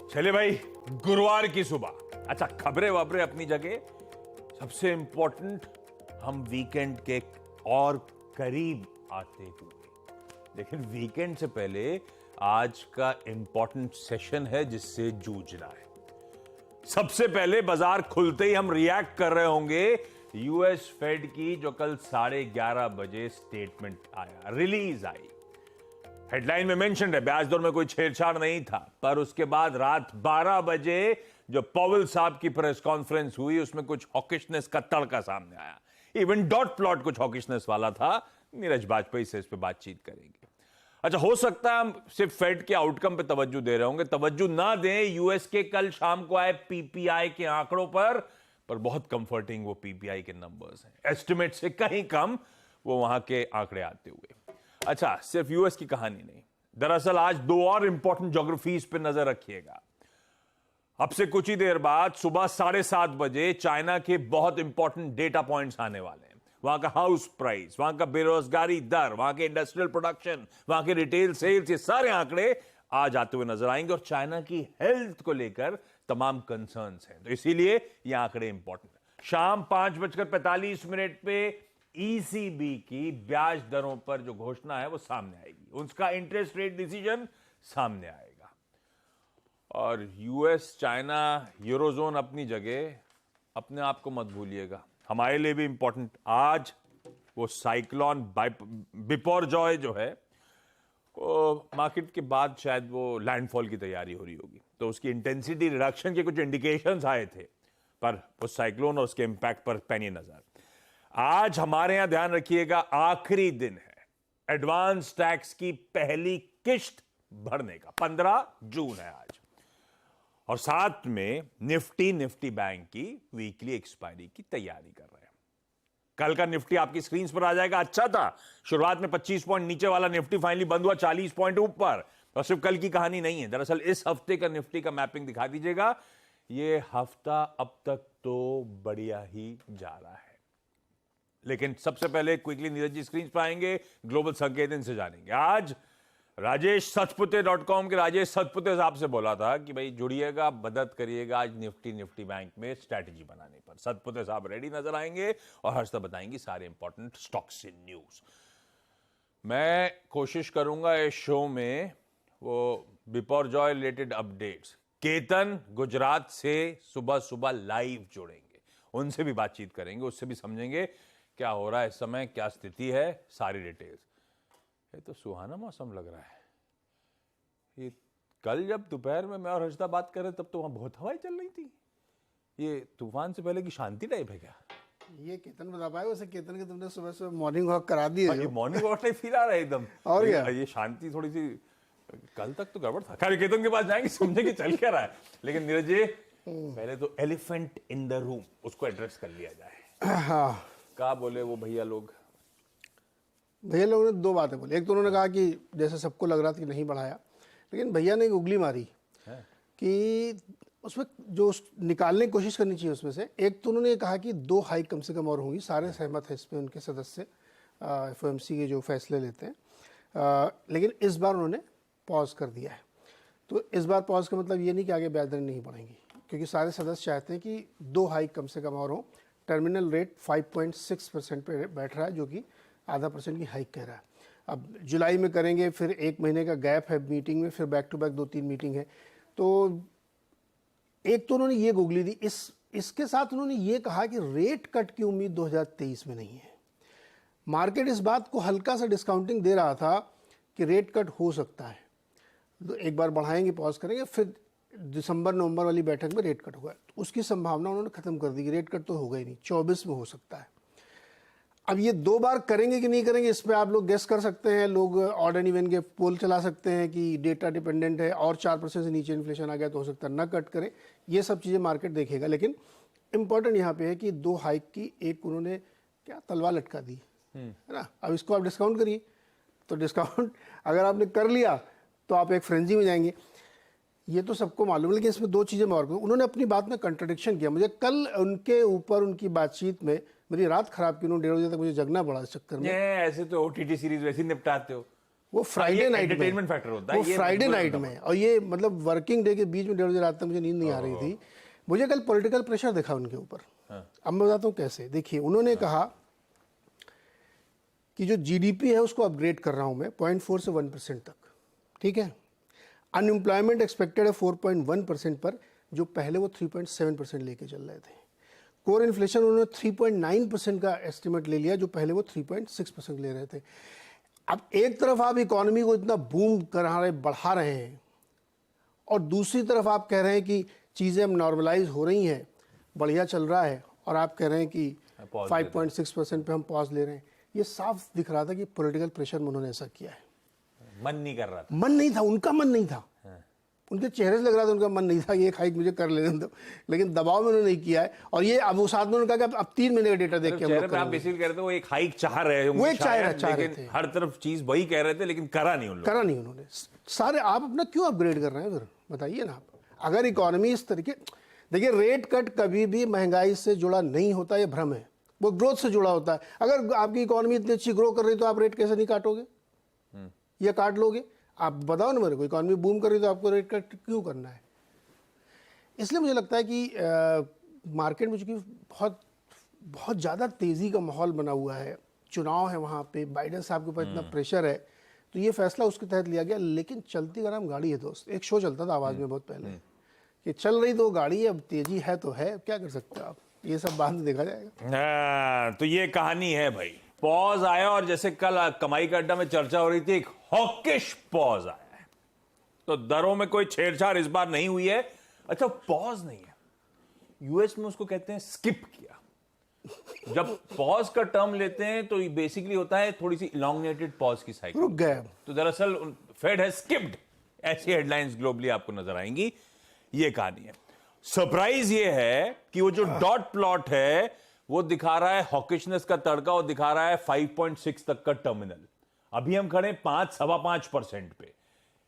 चले भाई, गुरुवार की सुबह। अच्छा, खबरें वबरें अपनी जगह, सबसे इंपॉर्टेंट हम वीकेंड के और करीब आते हुए, लेकिन वीकेंड से पहले आज का इंपॉर्टेंट सेशन है जिससे जूझना है। सबसे पहले बाजार खुलते ही हम रिएक्ट कर रहे होंगे यूएस फेड की जो कल 11:30 बजे स्टेटमेंट आया, रिलीज आई। हेडलाइन में मेंशन है ब्याज दर में कोई छेड़छाड़ नहीं था, पर उसके बाद रात 12 बजे जो पॉवेल साहब की प्रेस कॉन्फ्रेंस हुई उसमें कुछ हॉकिशनेस का तड़का सामने आया। इवन डॉट प्लॉट कुछ हॉकिशनेस वाला था। नीरज वाजपेयी से इस पे बातचीत करेंगे। अच्छा, हो सकता है हम सिर्फ फेड के आउटकम पे तवज्जो दे रहे होंगे, तवज्जो ना दें यूएस के कल शाम को आए पीपीआई के आंकड़ों पर बहुत कंफर्टिंग वो पीपीआई के नंबर्स हैं, एस्टिमेट से कहीं कम वो वहां के आंकड़े आते हुए। अच्छा, सिर्फ यूएस की कहानी नहीं, दरअसल आज दो और इंपॉर्टेंट ज्योग्राफीज पे नजर रखिएगा। अब से कुछ ही देर बाद सुबह 7:30 बजे चाइना के बहुत इंपॉर्टेंट डेटा पॉइंट्स आने वाले हैं। वहां का हाउस प्राइस, वहां का बेरोजगारी दर, वहां के इंडस्ट्रियल प्रोडक्शन, वहां के रिटेल सेल्स, ये सारे आंकड़े आज आते हुए नजर आएंगे और चाइना की हेल्थ को लेकर तमाम कंसर्न्स हैं, तो इसीलिए ये आंकड़े इंपॉर्टेंट है। शाम 5:45 पे ईसीबी की ब्याज दरों पर जो घोषणा है वो सामने आएगी, उसका इंटरेस्ट रेट डिसीजन सामने आएगा। और यूएस, चाइना, यूरोजोन अपनी जगह, अपने आप को मत भूलिएगा। हमारे लिए भी इंपॉर्टेंट आज वो साइक्लोन बिपरजॉय जो है, वो मार्केट के बाद शायद वो लैंडफॉल की तैयारी हो रही होगी, तो उसकी इंटेंसिटी रिडक्शन के कुछ इंडिकेशंस आए थे, पर उस साइक्लोन और उसके इंपैक्ट पर पैनी नजर। आज हमारे यहां ध्यान रखिएगा, आखिरी दिन है एडवांस टैक्स की पहली किश्त भरने का, 15 जून है आज। और साथ में निफ्टी बैंक की वीकली एक्सपायरी की तैयारी कर रहे हैं। कल का निफ्टी आपकी स्क्रीन पर आ जाएगा। अच्छा था, शुरुआत में 25 पॉइंट नीचे वाला निफ्टी फाइनली बंद हुआ 40 पॉइंट ऊपर। और सिर्फ कल की कहानी नहीं है, दरअसल इस हफ्ते का निफ्टी का मैपिंग दिखा दीजिएगा। यह हफ्ता अब तक तो बढ़िया ही जा रहा है, लेकिन सबसे पहले क्विकली नीरज जी स्क्रीन पर आएंगे, ग्लोबल संकेत इनसे जानेंगे। आज राजेश सचपुते.com के राजेश सचपुते साहब से बोला था कि भाई जुड़िएगा, मदद करिएगा आज निफ्टी बैंक में स्ट्रैटेजी बनाने पर। सचपुते साहब रेडी नजर आएंगे और हर्षदा बताएंगी सारे इंपॉर्टेंट स्टॉक्स इन न्यूज। मैं कोशिश करूंगा इस शो में वो बिपरजॉय रिलेटेड अपडेट्स, केतन गुजरात से सुबह सुबह लाइव जुड़ेंगे, उनसे भी बातचीत करेंगे, उससे भी समझेंगे क्या हो रहा है इस समय, क्या स्थिति है, सारी डिटेल्स। ये तो सुहाना मौसम लग रहा है। ये कल जब दोपहर में मैं और हर्षदा बात कर रहे तब तो वहां बहुत हवाएं चल रही थी। ये तूफान से पहले की शांति टाइप है क्या? ये केतन बता पाए, वैसे केतन के तुमने सुबह सुबह मॉर्निंग वॉक करा दी है। ये मॉर्निंग वॉक टाइप फील आ रहा है एकदम। और क्या, ये शांति थोड़ी सी, कल तक तो गड़बड़ था। खैर, केतन के पास जाएंगे, समझेंगे चल क्या रहा है। लेकिन नीरज जी, पहले तो एलिफेंट इन द रूम, उसको एड्रेस कर लिया जाए। हाँ, क्या बोले वो भैया लोग? भैया लोगों ने दो बातें बोली। एक तो उन्होंने कहा कि जैसे सबको लग रहा था कि नहीं बढ़ाया, लेकिन भैया ने एक उंगली मारी कि उसमें जो निकालने की कोशिश करनी चाहिए उसमें से। एक तो उन्होंने कहा कि 2 हाइक कम से कम और होंगी, सारे सहमत हैं इसमें, उनके सदस्य एफओएमसी के जो फैसले लेते हैं, लेकिन इस बार उन्होंने पॉज कर दिया है। तो इस बार पॉज का मतलब ये नहीं कि आगे ब्याज दरें नहीं बढ़ेंगी, क्योंकि सारे सदस्य चाहते हैं कि 2 हाइक कम से कम और हों। टर्मिनल रेट 5.6% पे बैठ रहा है, जो कि ½ % की हाइक कह रहा है। अब जुलाई में करेंगे, फिर 1 महीने का गैप है मीटिंग में, फिर बैक टू बैक 2-3 मीटिंग है। तो एक तो उन्होंने ये गुगली दी। इसके साथ उन्होंने ये कहा कि रेट कट की उम्मीद 2023 में नहीं है। मार्केट इस बात को हल्का सा डिस्काउंटिंग दे रहा था कि रेट कट हो सकता है, तो एक बार बढ़ाएंगे, पॉज करेंगे, फिर दिसंबर-नवंबर वाली बैठक में रेट कट होगा। तो उसकी संभावना उन्होंने खत्म कर दी कि रेट कट तो होगा ही नहीं, 24 में हो सकता है। अब ये 2 बार करेंगे कि नहीं करेंगे, इस पे आप लोग गेस कर सकते हैं। लोग ऑड एंड इवन के पोल चला सकते हैं कि डेटा डिपेंडेंट है और 4% से नीचे इन्फ्लेशन आ गया तो हो सकता है ना कट करें। ये सब चीज़ें मार्केट देखेगा, लेकिन इंपॉर्टेंट यहाँ पे है कि 2 हाइक की एक उन्होंने क्या तलवार लटका दी है ना। अब इसको आप डिस्काउंट करिए, तो डिस्काउंट अगर आपने कर लिया तो आप एक फ्रेंजी में जाएंगे, ये तो सबको मालूम है। लेकिन इसमें 2 चीज़ें और उन्होंने अपनी बात में कंट्रडिक्शन किया। मुझे कल उनके ऊपर उनकी बातचीत में मेरी रात खराब की, उन्होंने 1:30 बजे तक मुझे जगना पड़ा इस चक्कर में। ऐसे तो ओटीटी सीरीज वैसे निपटाते हो, वो फ्राइडे नाइट में, एंटरटेनमेंट फैक्टर होता है, वो फ्राइडे नाइट में, और ये मतलब वर्किंग डे के बीच में 1:30 बजे रात तक मुझे नींद नहीं आ रही थी। मुझे कल पॉलिटिकल प्रेशर देखा उनके ऊपर। अब मैं बताता हूँ कैसे। देखिए, उन्होंने कहा कि जो जीडीपी है उसको अपग्रेड कर रहा हूं मैं 0.4 से 1% तक, ठीक है। अनएम्प्लॉयमेंट एक्सपेक्टेड है 4.1% पर, जो पहले वो 3.7% लेके चल रहे थे। कोर इन्फ्लेशन उन्होंने 3.9% का एस्टिमेट ले लिया, जो पहले वो 3.6% ले रहे थे। अब एक तरफ आप इकोनॉमी को इतना बूम बढ़ा रहे हैं, और दूसरी तरफ आप कह रहे हैं कि चीज़ें अब नॉर्मलाइज हो रही हैं, बढ़िया चल रहा है, और आप कह रहे हैं कि 5.6% पे हम पॉज ले रहे हैं। ये साफ दिख रहा था कि पॉलिटिकल प्रेशर में उन्होंने ऐसा किया है। मन नहीं कर रहा था, मन नहीं था, उनका मन नहीं था। उनके चेहरे से लग रहा था उनका मन नहीं था, ये हाइक मुझे कर लेने दो, लेकिन दबाव में उन्होंने नहीं किया है। और ये अब वो साथ में उन्होंने कहा कि अब 3 महीने का डेटा देख के हम लोग आप बेसिकली कह रहे थे वो एक हाइक चाह रहे हैं, वो एक चाह रहे थे, हर तरफ चीज वही कह रहे थे, लेकिन करा नहीं उन्होंने। सारे आप अपना क्यों अपग्रेड कर रहे हैं फिर, बताइए ना आप। अगर इकोनॉमी इस तरीके, देखिए रेट कट कभी भी महंगाई से जुड़ा नहीं होता, ये भ्रम है, वो ग्रोथ से जुड़ा होता है। अगर आपकी इकोनॉमी इतनी अच्छी ग्रो कर रही तो आप रेट कैसे नहीं काटोगे, या काट लोगे? आप बताओ ना मेरे को, इकोनॉमी बूम कर रही तो आपको रेट कट क्यों करना है? इसलिए मुझे लगता है कि मार्केट में चूंकि बहुत बहुत ज़्यादा तेज़ी का माहौल बना हुआ है, चुनाव है वहाँ पे, बाइडेन साहब के ऊपर इतना प्रेशर है, तो ये फैसला उसके तहत लिया गया। लेकिन चलती गरम गाड़ी है दोस्त, एक शो चलता था आवाज़ में बहुत पहले कि चल रही तो गाड़ी, अब तेजी है तो है, क्या कर सकते हो आप, ये सब बाद में देखा जाएगा। तो ये कहानी है भाई। पॉज आया, और जैसे कल कमाई का अड्डा में चर्चा हो रही थी, एक हॉकिश पॉज आया है। तो दरों में कोई छेड़छाड़ इस बार नहीं हुई है। अच्छा, पॉज नहीं है, यूएस में उसको कहते हैं स्किप किया। जब पॉज का टर्म लेते हैं तो बेसिकली होता है थोड़ी सी इलॉन्गेटेड पॉज की साइकिल, रुक गए। तो दरअसल फेड है स्किप्ड, ऐसी हेडलाइंस ग्लोबली आपको नजर आएंगी। ये कहानी है। सरप्राइज ये है कि वो जो डॉट प्लॉट है वो दिखा रहा है हॉकिशनेस का तड़का, और दिखा रहा है 5.6 तक का टर्मिनल। अभी हम खड़े 5-5.25% पे,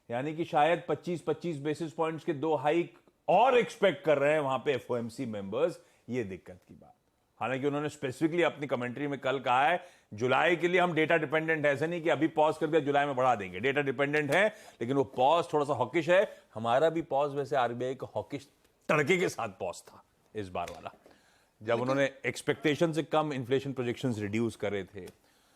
यानी कि शायद 25 बेसिस पॉइंट्स के 2 हाइक और एक्सपेक्ट कर रहे हैं वहां पे एफओएमसी मेंबर्स। ये दिक्कत की बात। हालांकि उन्होंने स्पेसिफिकली अपनी कमेंट्री में कल कहा है जुलाई के लिए हम डेटा डिपेंडेंट है, ऐसा नहीं कि अभी पॉज कर दिया जुलाई में बढ़ा देंगे, डेटा डिपेंडेंट है, लेकिन वो पॉज थोड़ा सा हॉकिश है। हमारा भी पॉज वैसे आरबीआई का हॉकिश तड़के के साथ पॉज था इस बार वाला, जब उन्होंने एक्सपेक्टेशन से कम इन्फ्लेशन प्रोजेक्शंस रिड्यूस करे थे।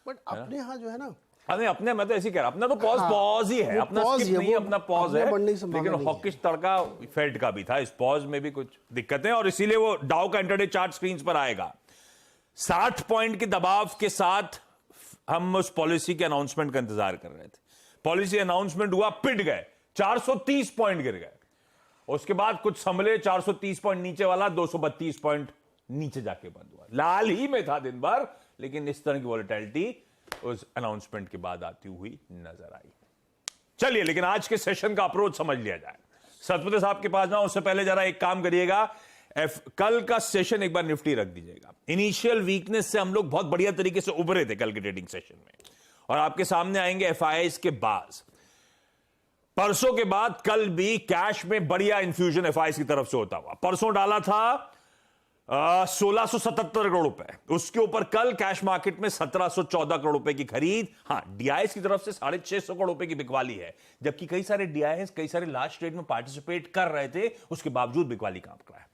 बट अपने यहाँ जो है ना, अरे अपने, मैं तो ऐसे कह रहा, अपना तो पॉज पॉज ही है, अपना स्किप नहीं है, अपना पॉज है, लेकिन हॉकिश तड़का फेड का भी था। इस पॉज में भी कुछ दिक्कतें, और इसीलिए वो डाउ का इंटरडे चार्ट स्क्रीन पर आएगा। 60 पॉइंट के दबाव के साथ हम उस पॉलिसी के अनाउंसमेंट का इंतजार कर रहे थे। पॉलिसी अनाउंसमेंट हुआ, पिट गए, 430 पॉइंट गिर गए। उसके बाद कुछ संभले, 430 पॉइंट नीचे वाला 232 पॉइंट नीचे जाके बंद हुआ। लाल ही में था दिन भर, लेकिन इस तरह की वॉलेटिलिटी उस अनाउंसमेंट के बाद आती हुई नजर आई। चलिए, लेकिन आज के सेशन का अप्रोच समझ लिया जाए। सतपति साहब के पास जाऊं उससे पहले जरा एक काम करिएगा, कल का सेशन एक बार निफ्टी रख दीजिएगा। इनिशियल वीकनेस से हम लोग बहुत बढ़िया तरीके से उभरे थे कल के ट्रेडिंग सेशन में, और आपके सामने आएंगे एफआईआईज के बाद। परसों के बाद कल भी कैश में बढ़िया इंफ्यूजन एफआईआईज की तरफ से होता हुआ। परसों डाला था 1677 करोड़ रुपए, उसके ऊपर कल कैश मार्केट में 1714 करोड़ रुपए की खरीद। हां, डीआईएस की तरफ से 650 करोड़ रुपए की बिकवाली है, जबकि कई सारे डीआईएस कई सारे लार्ज ट्रेड में पार्टिसिपेट कर रहे थे, उसके बावजूद बिकवाली काम करा है।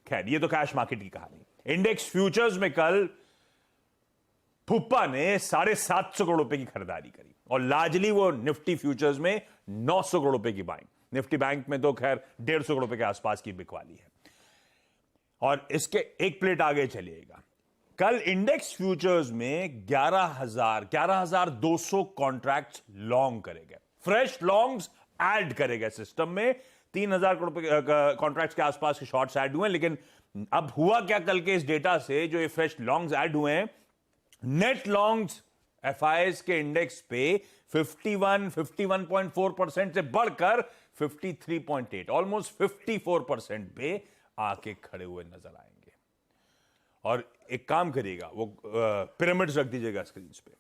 खैर, ये तो कैश मार्केट की कहानी। इंडेक्स फ्यूचर्स में कल फुप्पा ने 750 करोड़ रुपए की खरीदारी करी, और लार्जली वो निफ्टी फ्यूचर्स में 900 करोड़ रुपए की बाइंग। निफ्टी बैंक में तो खैर 150 करोड़ रुपए के आसपास की बिकवाली है। और इसके एक प्लेट आगे चलिएगा, कल इंडेक्स फ्यूचर्स में 11,200 कॉन्ट्रैक्ट्स लॉन्ग करे गए, फ्रेश लॉन्ग्स ऐड करे गए सिस्टम में। 3,000 करोड़ कॉन्ट्रैक्ट्स के आसपास के शॉर्ट्स ऐड हुए हैं। लेकिन अब हुआ क्या कल के इस डेटा से, जो ये फ्रेश लॉन्ग्स ऐड हुए हैं, नेट लॉन्ग्स एफआईआईज के इंडेक्स पे 51.4% से बढ़कर 53.8, ऑलमोस्ट 54% पे आके खड़े हुए नजर आएंगे। और एक काम करिएगा, वो पिरामिड्स रख दीजिएगा स्क्रीन पे।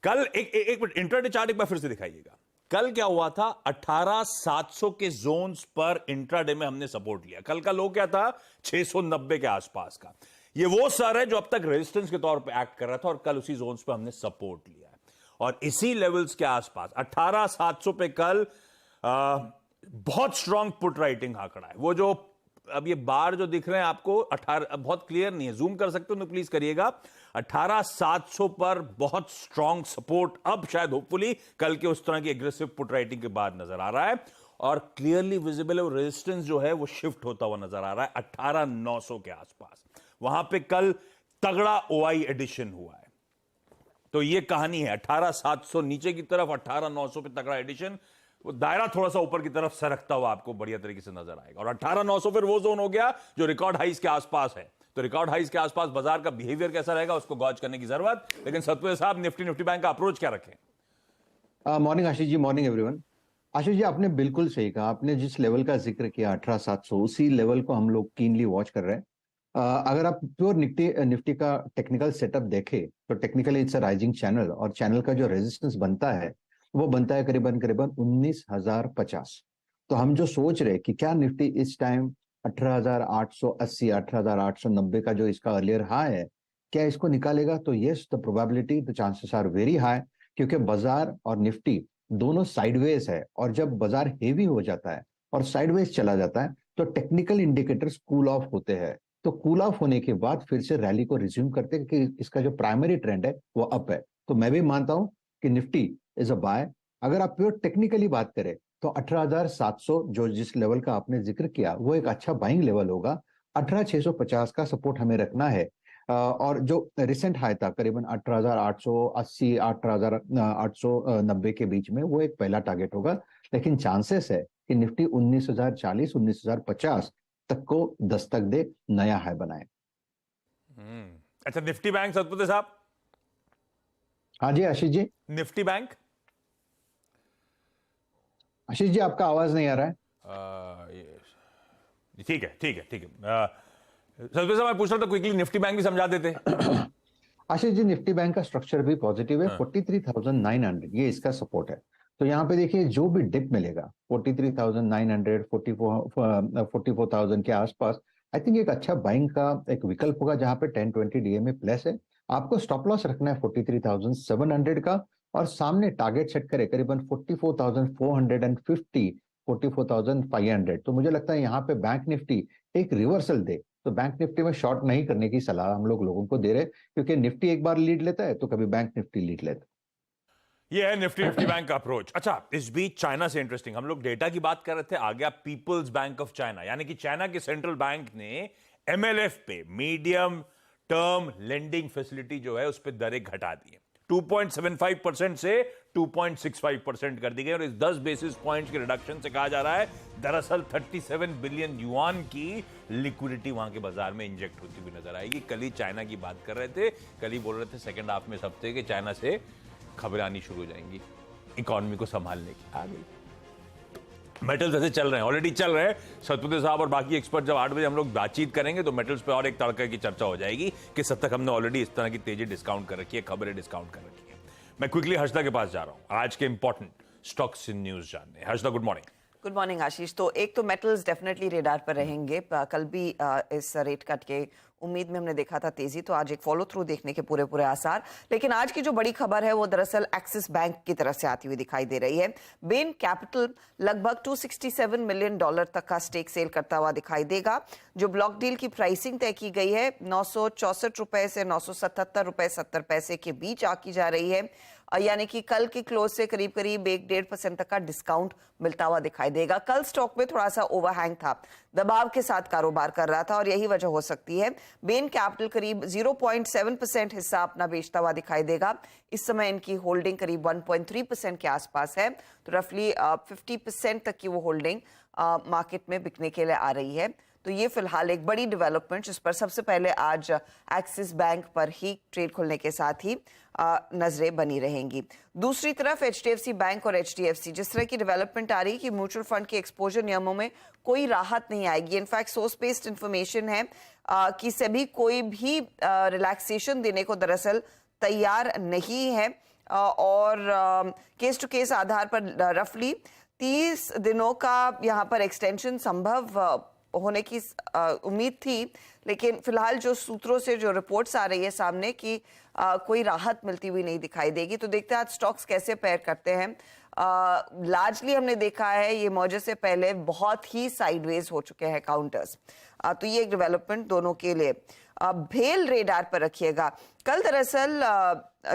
कल एक मिनट इंट्राडे चार्ट एक बार फिर से दिखाइएगा। कल क्या हुआ था, 18,700 के जोन्स पर इंट्राडे में हमने सपोर्ट लिया। कल का लो क्या था, 690 के आसपास का। ये वो सर है जो अब तक रेजिस्टेंस के तौर पे एक्ट कर रहा था, और कल उसी जोन्स पे हमने सपोर्ट लिया है। और इसी लेवल्स के आसपास 18,700 पे कल बहुत स्ट्रांग पुट राइटिंग आंकड़ा है। वो जो अब ये बार जो दिख रहे हैं आपको 18 बहुत क्लियर नहीं है, जूम कर सकते हो तो प्लीज करिएगा। 18,700 पर बहुत स्ट्रांग सपोर्ट अब शायद होपफुली कल के उस तरह की एग्रेसिव पुट राइटिंग के बाद नजर आ रहा है और क्लियरली विजिबल है। रेजिस्टेंस जो है वो शिफ्ट होता हुआ नजर आ रहा है 18,900 के आसपास। वहां पे कल तगड़ा ओआई एडिशन हुआ है। तो ये कहानी है 18,700 नीचे की तरफ, 18,900 पे तगड़ा एडिशन। वो दायरा थोड़ा सा ऊपर की तरफ सरकता हुआ आपको बढ़िया तरीके से नजर आएगा और 18,900 फिर वो जोन हो गया जो रिकॉर्ड हाइस के आसपास है। तो रिकॉर्ड हाइस के आसपास बाजार का बिहेवियर कैसा रहेगा उसको गॉज करने की जरूरत। लेकिन सतपुर साहब, निफ्टी बैंक का अप्रोच क्या रखें? Morning Ashish ji, morning everyone. Ashish ji, आपने बिल्कुल सही कहा। आपने जिस लेवल का जिक्र किया 18,700, उसी लेवल को हम लोग कीनली वॉच कर रहे हैं। अगर आप प्योर निफ्टी का टेक्निकल सेटअप देखें तो technically it's a rising channel और चैनल का जो रेजिस्टेंस बनता है वो बनता है करीबन 19,050। तो हम जो सोच रहे कि क्या निफ्टी इस टाइम 18,880 18,890 का जो इसका अर्लियर हाई है, क्या इसको निकालेगा? तो yes, the probability, the chances are very high, क्योंकि बाजार और निफ्टी दोनों साइडवेज है और जब बाजार हेवी हो जाता है और साइडवेज चला जाता है तो टेक्निकल इंडिकेटर्स कूल ऑफ होते हैं। तो कूल ऑफ होने के बाद फिर से रैली को रिज्यूम करते हैं कि इसका जो प्राइमरी ट्रेंड है वो अप है। तो मैं भी मानता हूं कि निफ्टी इज अ बाय। अगर आप प्योर टेक्निकली बात करें तो 18,700 जो जिस लेवल का आपने जिक्र किया वो एक अच्छा बाइंग लेवल होगा। 18,650 का सपोर्ट हमें रखना है और जो रिसेंट हाई था करीबन 18,880 18,890 के बीच में, वो एक पहला टारगेट होगा। लेकिन चांसेस है कि निफ्टी 19,040 19,050 तक को दस्तक दे, नया हाई बनाए। अच्छा, निफ्टी बैंक सतपुते साहब। हाँ जी आशीष जी। निफ्टी बैंक आशीष जी, आपका आवाज नहीं आ रहा है। ठीक है सतपुते साहब, मैं पूछ रहा था क्विकली निफ्टी बैंक भी समझा देते। आशीष जी, निफ्टी बैंक का स्ट्रक्चर भी पॉजिटिव है। 43,900 ये इसका सपोर्ट है। तो यहाँ पे देखिए जो भी डिप मिलेगा 43,900 44,000 के आसपास, आई थिंक एक अच्छा बाइंग का एक विकल्प होगा जहां पे 10-20 डीएमए प्लस है। आपको स्टॉप लॉस रखना है 43,700 का और सामने टारगेट सेट करे करीबन 44,450 44,500। तो मुझे लगता है यहाँ पे बैंक निफ्टी एक रिवर्सल दे तो बैंक निफ्टी में शॉर्ट नहीं करने की सलाह हम लोगों को दे रहे, क्योंकि निफ्टी एक बार लीड लेता है तो कभी बैंक निफ्टी लीड लेता है। ये है निफ्टी बैंक का अप्रोच। अच्छा, इस बीच चाइना से इंटरेस्टिंग, हम लोग डेटा की बात कर रहे थे, आ गया पीपल्स बैंक ऑफ चाइना, यानी कि चाइना के सेंट्रल बैंक ने एमएलएफ पे मीडियम टर्म लेंडिंग फैसिलिटी जो है उस पर दरें घटा दी है। 2.75% से 2.65% कर दी गई और इस 10 बेसिस पॉइंट्स के रिडक्शन से कहा जा रहा है दरअसल 37 बिलियन युआन की लिक्विडिटी वहां के बाजार में इंजेक्ट होती हुई नजर आएगी। कल ही चाइना की बात कर रहे थे, कल ही बोल रहे थे सेकेंड हाफ में इस हफ्ते के चाइना से खबरें आनी शुरू हो जाएंगी इकोनॉमी को संभालने की। आ गई। मेटल्स ऐसे चल रहे हैं, ऑलरेडी चल रहे हैं। सतपुते साहब और बाकी एक्सपर्ट जब 8 बजे हम लोग बातचीत करेंगे तो मेटल्स पे और एक तड़के की चर्चा हो जाएगी कि सब तक हमने ऑलरेडी इस तरह की तेजी डिस्काउंट कर रखी है, खबरें डिस्काउंट कर रखी है। मैं क्विकली हर्षदा के पास जा रहा हूं आज के इंपॉर्टेंट स्टॉक्स इन न्यूज जानने। Harshada, good morning. Good morning Ashish. तो एक तो मेटल्स डेफिनेटली रेडार पर रहेंगे। कल भी इस रेट कट के उम्मीद में हमने देखा था तेजी, तो आज एक फॉलो थ्रू देखने के पूरे आसार। लेकिन आज की जो बड़ी खबर है वो दरअसल एक्सिस बैंक की तरफ से आती हुई दिखाई दे रही है। बेन कैपिटल लगभग $267 मिलियन तक का स्टेक सेल करता हुआ दिखाई देगा। जो ब्लॉक डील की प्राइसिंग तय की गई है 964 रुपए से 977 रुपए 70 पैसे के बीच आकी जा रही है, यानी कि कल की क्लोज से करीब 1-1.5% तक का डिस्काउंट मिलता हुआ दिखाई देगा। कल स्टॉक में थोड़ा सा ओवरहैंग था, दबाव के साथ कारोबार कर रहा था और यही वजह हो सकती है। बेन कैपिटल करीब 0.7% हिस्सा अपना बेचता हुआ दिखाई देगा। इस समय इनकी होल्डिंग करीब 1.3% के आसपास है, तो रफली 50% तक की वो होल्डिंग मार्केट में बिकने के लिए आ रही है। तो ये फिलहाल एक बड़ी डेवलपमेंट जिस पर सबसे पहले आज एक्सिस बैंक पर ही ट्रेड खुलने के साथ ही नजरें बनी रहेंगी। दूसरी तरफ एचडीएफसी बैंक और एचडीएफसी जिस तरह की डेवलपमेंट आ रही है कि म्यूचुअल फंड के एक्सपोजर नियमों में कोई राहत नहीं आएगी। इनफैक्ट सोर्स बेस्ड इंफॉर्मेशन है कि सभी कोई भी रिलैक्सेशन देने को दरअसल तैयार नहीं है और केस टू केस आधार पर रफली 30 दिनों का यहाँ पर एक्सटेंशन संभव होने की उम्मीद थी, लेकिन फिलहाल जो सूत्रों से जो रिपोर्ट्स आ रही है सामने कि कोई राहत मिलती हुई नहीं दिखाई देगी। तो देखते हैं आज स्टॉक्स कैसे पेयर करते हैं। लार्जली हमने देखा है ये मर्जर से पहले बहुत ही साइडवेज हो चुके हैं काउंटर्स। तो ये एक डेवलपमेंट दोनों के लिए। भेल रेडार पर रखिएगा। कल दरअसल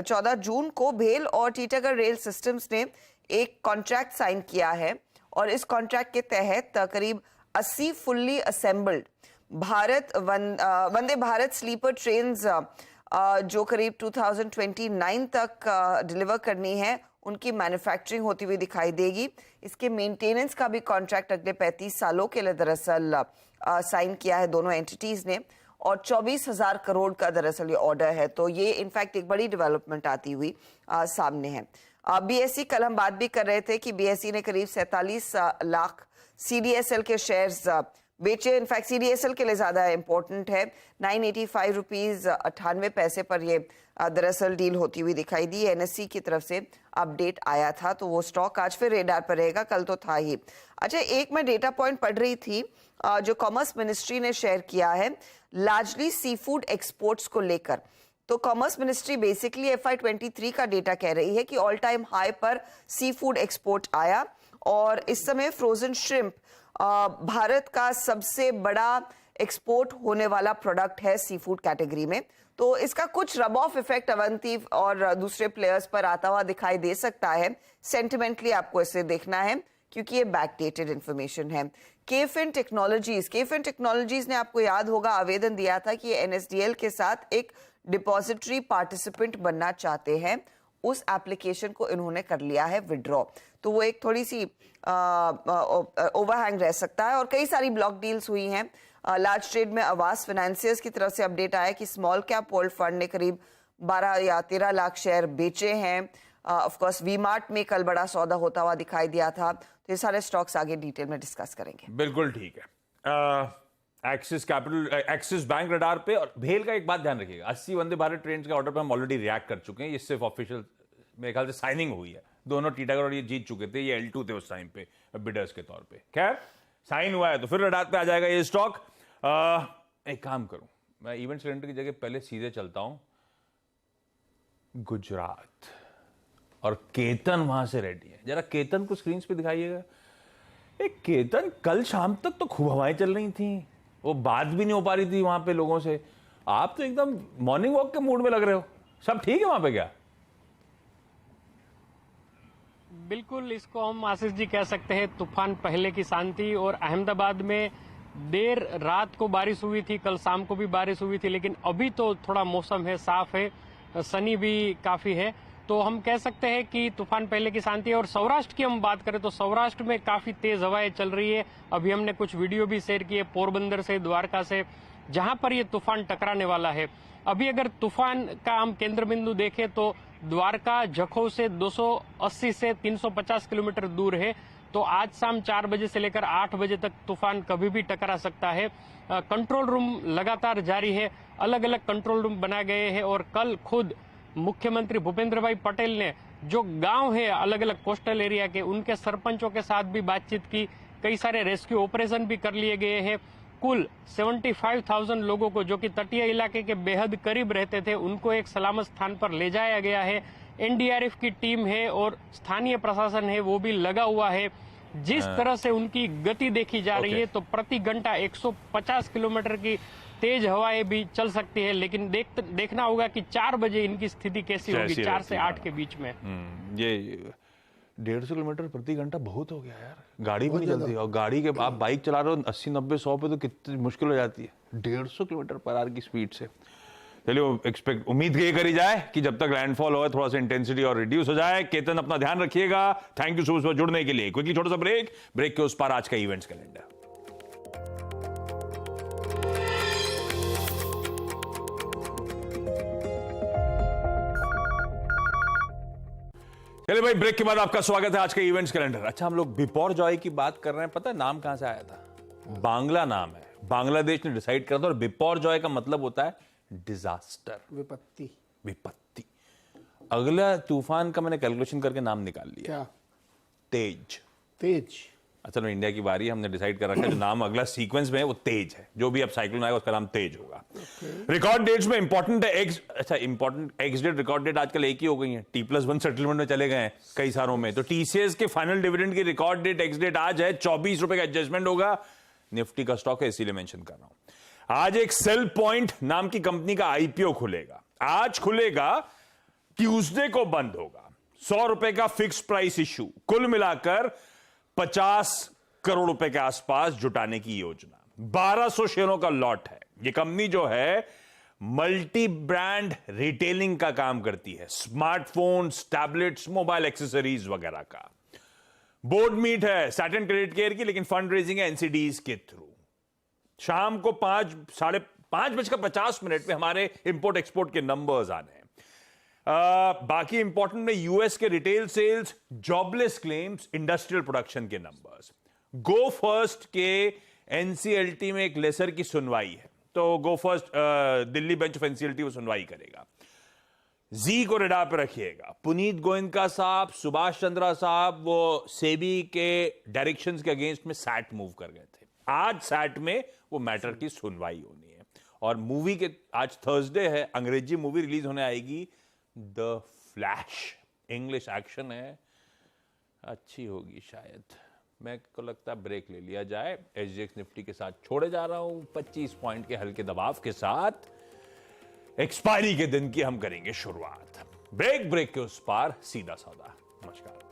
14 जून को भेल और टीटागढ़ रेल सिस्टम्स ने एक कॉन्ट्रैक्ट साइन किया है और इस कॉन्ट्रैक्ट के तहत करीब 80 fully assembled Vande Bharat sleeper trains जो करीब 2029 तक डिलीवर करनी है, उनकी मैन्युफैक्चरिंग होती हुई दिखाई देगी। इसके मेंटेनेंस का भी कॉन्ट्रैक्ट अगले 35 सालों के लिए दरअसल साइन किया है दोनों एंटिटीज ने और 24,000 करोड़ का दरअसल ये ऑर्डर है। तो ये इनफैक्ट एक बड़ी डेवलपमेंट आती हुई सामने है। बीएसई, कल हम बात भी कर रहे थे कि बीएसई ने करीब 47 लाख सीडीएसएल के शेयर्स बेचे। इनफैक्ट सीडीएसएल के लिए ज्यादा इंपॉर्टेंट है। 985 रुपीज 98 पैसे पर ये दरअसल डील होती हुई दिखाई दी। एनएससी की तरफ से अपडेट आया था, तो वो स्टॉक आज फिर रेडार पर रहेगा, कल तो था ही। अच्छा, एक मैं डेटा पॉइंट पढ़ रही थी जो कॉमर्स मिनिस्ट्री ने शेयर किया है लार्जली सी फूड एक्सपोर्ट्स को लेकर। तो कॉमर्स मिनिस्ट्री बेसिकली FY23 का डेटा कह रही है कि ऑल टाइम हाई पर सी फूड एक्सपोर्ट आया और इस समय फ्रोजन श्रिम्प भारत का सबसे बड़ा एक्सपोर्ट होने वाला प्रोडक्ट है सी फूड कैटेगरी में। तो इसका कुछ रब ऑफ इफेक्ट अवंती और दूसरे प्लेयर्स पर आता हुआ दिखाई दे सकता है। सेंटिमेंटली आपको इसे देखना है क्योंकि ये बैकडेटेड इंफॉर्मेशन है। केफिन टेक्नोलॉजीज ने, आपको याद होगा, आवेदन दिया था कि एनएसडीएल के साथ एक डिपॉजिटरी पार्टिसिपेंट बनना चाहते हैं। उस एप्लीकेशन को इन्होंने कर लिया है विड्रॉ, तो वो एक थोड़ी सी ओवरहैंग रह सकता है। और कई सारी ब्लॉक डील्स हुई हैं। लार्ज ट्रेड में आवास फाइनेंसियर्स की तरफ से अपडेट आया कि स्मॉल कैप वर्ल्ड फंड ने करीब 12 या 13 लाख शेयर बेचे हैं। ऑफ कोर्स वी मार्ट में कल बड़ा सौदा होता हुआ दिखाई दिया था। तो ये सारे स्टॉक्स आगे डिटेल में डिस्कस करेंगे। बिल्कुल ठीक है। एक्सिस बैंक रडार पे। और भेल का एक बात ध्यान रखिएगा, 80 वंदे भारत ट्रेन के ऑर्डर पे हम ऑलरेडी रिएक्ट कर चुके हैं। ये सिर्फ ऑफिशियल मेरे ख्याल से साइनिंग हुई है। दोनों टीटागढ़ और ये जीत चुके थे, ये L2 थे उस टाइम पे बिडर्स के तौर पे। खैर साइन हुआ है तो फिर रडार पे आ जाएगा ये स्टॉक। एक काम करूं, मैं इवेंट कैलेंडर की जगह पहले सीधे चलता हूं गुजरात, और केतन वहां से रेडी है। जरा केतन को स्क्रीन पे दिखाइएगा। एक केतन कल शाम तक तो खूब हवाएं चल रही थी, वो बात भी नहीं हो पा रही थी वहां पे लोगों से। आप तो एकदम मॉर्निंग वॉक के मूड में लग रहे हो। सब ठीक है वहां पे क्या? बिल्कुल, इसको हम आशीष जी कह सकते हैं तूफान पहले की शांति। और अहमदाबाद में देर रात को बारिश हुई थी, कल शाम को भी बारिश हुई थी, लेकिन अभी तो थोड़ा मौसम है, साफ है, सनी भी काफी है। तो हम कह सकते हैं कि तूफान पहले की शांति है। और सौराष्ट्र की हम बात करें तो सौराष्ट्र में काफी तेज हवाएं चल रही है। अभी हमने कुछ वीडियो भी शेयर किए पोरबंदर से, द्वारका से, जहां पर ये तूफान टकराने वाला है। अभी अगर तूफान का हम केंद्र बिंदु देखें तो द्वारका जखौ से 280 से 350 किलोमीटर दूर है। तो आज शाम 4 बजे से लेकर 8 बजे तक तूफान कभी भी टकरा सकता है। कंट्रोल रूम लगातार जारी है, अलग अलग कंट्रोल रूम बनाए गए हैं। और कल खुद मुख्यमंत्री भूपेंद्र भाई पटेल ने जो गांव है अलग अलग कोस्टल एरिया के, उनके सरपंचों के साथ भी बातचीत की। कई सारे रेस्क्यू ऑपरेशन भी कर लिए गए हैं। कुल 75,000 लोगों को जो कि तटीय इलाके के बेहद करीब रहते थे, उनको एक सलामत स्थान पर ले जाया गया है। एनडीआरएफ की टीम है और स्थानीय प्रशासन है वो भी लगा हुआ है। जिस तरह से उनकी गति देखी जा रही है तो प्रति घंटा 150 किलोमीटर की तेज हवाएं भी चल सकती है। लेकिन देखना होगा कि 4 बजे इनकी स्थिति कैसी होगी, 4 से 8 के बीच में। ये 150 किलोमीटर प्रति घंटा बहुत हो गया यार। गाड़ी भी नहीं चलती, और गाड़ी के आप बाइक चला रहे हो 80, 90, 100 पे तो कितनी मुश्किल हो जाती है 150 किलोमीटर पर आवर की स्पीड से। चलिए उम्मीद ये करी जाए कि जब तक लैंडफॉल हो थोड़ा सा इंटेंसिटी और रिड्यूस हो जाए। केतन अपना ध्यान रखिएगा। थैंक यू सुबह जुड़ने के लिए। क्विकली छोटा सा ब्रेक के उस पार आज का इवेंट्स कैलेंडर। चलिए भाई, ब्रेक के बाद आपका स्वागत है आज के इवेंट्स कैलेंडर। अच्छा, हम लोग बिपौर जॉय की बात कर रहे हैं। पता है नाम कहां से आया था? बांग्ला नाम है, बांग्लादेश ने डिसाइड किया था। और बिपौर जॉय का मतलब होता है डिजास्टर, विपत्ति। अगला तूफान का मैंने कैलकुलेशन करके नाम निकाल लिया। क्या? तेज। असल में इंडिया की बारी है, हमने डिसाइड कर रखा है जो नाम अगला सीक्वेंस में है वो तेज है, जो भी अब साइक्लोन आएगा उसका नाम तेज होगा। रिकॉर्ड डेट्स में इंपॉर्टेंट है important ex date record date आजकल एक ही हो गई है, T+1 सेटलमेंट में चले गए हैं कई सारों में। तो TCS के फाइनल डिविडेंड की रिकॉर्ड डेट एक्स डेट आज है, 24 रुपए का एडजस्टमेंट होगा। निफ्टी का स्टॉक है इसीलिए मेंशन कर रहा हूं। आज एक सेल पॉइंट नाम की कंपनी का IPO खुलेगा, आज खुलेगा, ट्यूसडे को बंद होगा। 100 रुपए का फिक्स प्राइस इश्यू, कुल मिलाकर 50 करोड़ रुपए के आसपास जुटाने की योजना। 1200 शेयरों का लॉट है। यह कंपनी जो है मल्टी ब्रांड रिटेलिंग का काम करती है, स्मार्टफोन्स, टैबलेट्स, मोबाइल एक्सेसरीज वगैरह का। बोर्ड मीट है सैटन क्रेडिट केयर की, लेकिन फंड रेजिंग है NCDs के थ्रू। शाम को 5:50 में हमारे इंपोर्ट एक्सपोर्ट के नंबर्स आने हैं। बाकी इंपॉर्टेंट में यूएस के retail sales, jobless claims, industrial production के नंबर्स। गो फर्स्ट के NCLT में एक लेसर की सुनवाई है, तो Go First Delhi bench of NCLT वो सुनवाई करेगा। जी को रडार पर रखिएगा। पुनीत गोयनका साहब, सुभाष चंद्रा साहब, वो सेबी के डायरेक्शंस के अगेंस्ट में सैट मूव कर गए थे। आज सैट में वो मैटर की सुनवाई होनी है। और मूवी के आज थर्सडे है, अंग्रेजी मूवी रिलीज होने आएगी, द फ्लैश। इंग्लिश एक्शन है, अच्छी होगी शायद। मैं को लगता है ब्रेक ले लिया जाए। SGX निफ्टी के साथ छोड़े जा रहा हूं 25 पॉइंट के हल्के दबाव के साथ। एक्सपायरी के दिन की हम करेंगे शुरुआत। ब्रेक के उस पार सीधा सौदा। नमस्कार।